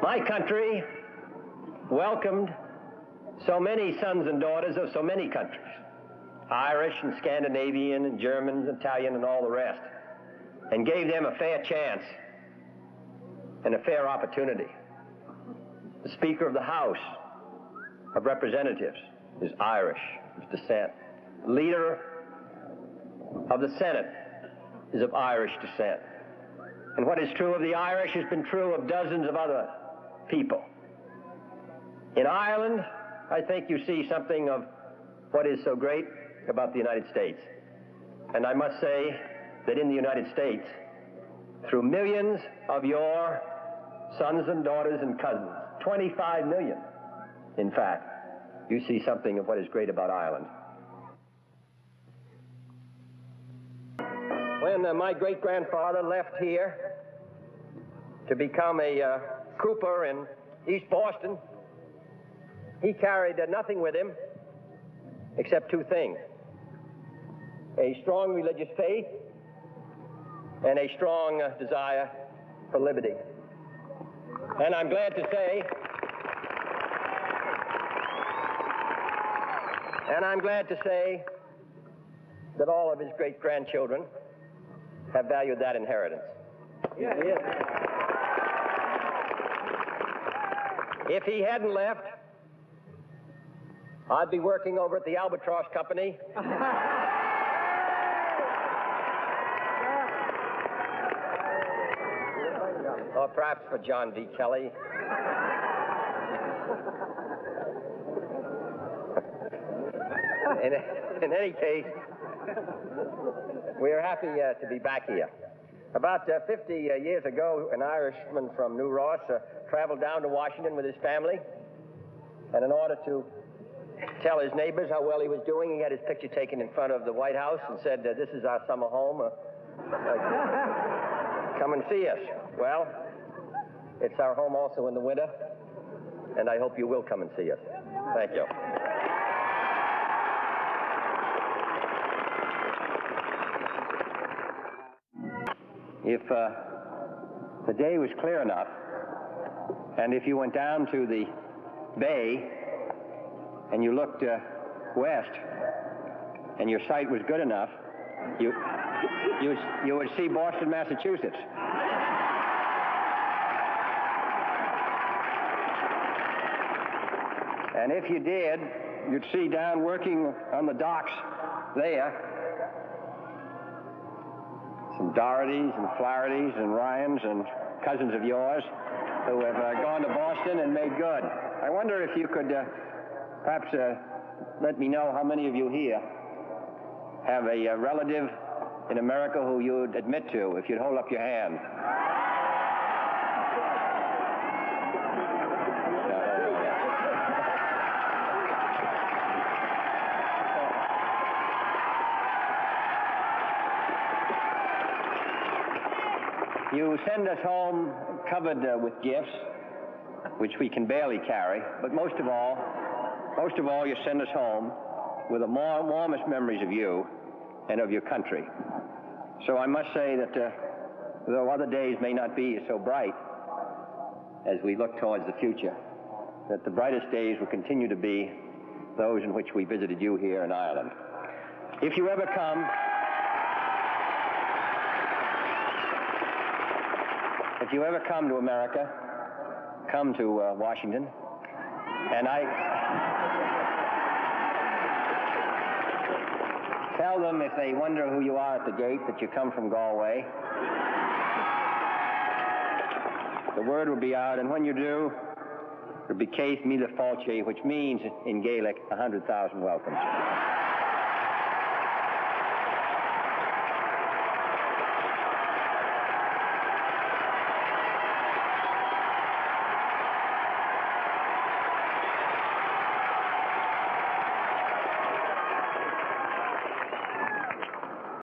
My country welcomed so many sons and daughters of so many countries, Irish and Scandinavian and German, Italian, and all the rest, and gave them a fair chance and a fair opportunity. The Speaker of the House of Representatives is Irish of descent. The leader of the Senate is of Irish descent. And what is true of the Irish has been true of dozens of other people. In Ireland, I think you see something of what is so great about the United States. And I must say that in the United States, through millions of your sons and daughters and cousins, 25 million, in fact, you see something of what is great about Ireland. When my great-grandfather left here to become a cooper in East Boston, he carried nothing with him except two things: a strong religious faith and a strong desire for liberty. And I'm glad to say that all of his great-grandchildren have valued that inheritance. Yeah. If he hadn't left, I'd be working over at the Albatross Company. Or perhaps for John D. Kelly. In any case, we are happy to be back here. About 50 years ago, an Irishman from New Ross traveled down to Washington with his family, and in order to tell his neighbors how well he was doing, he had his picture taken in front of the White House and said, "This is our summer home. Come and see us." Well, it's our home also in the winter, and I hope you will come and see us. Thank you. If the day was clear enough, and if you went down to the bay and you looked west, and your sight was good enough, you would see Boston, Massachusetts. And if you did, you'd see down working on the docks there some Dohertys and Flahertys and Ryans and cousins of yours who have gone to Boston and made good. I wonder if you could perhaps let me know how many of you here have a relative in America who you would admit to, if you'd hold up your hand. You send us home covered with gifts, which we can barely carry, but most of all, you send us home with the warmest memories of you and of your country. So I must say that though other days may not be so bright as we look towards the future, that the brightest days will continue to be those in which we visited you here in Ireland. If you ever come to America, come to Washington, and I tell them, if they wonder who you are at the gate, that you come from Galway. The word will be out, and when you do, it'll be Céith Míle Fáilte, which means in Gaelic 100,000 welcomes.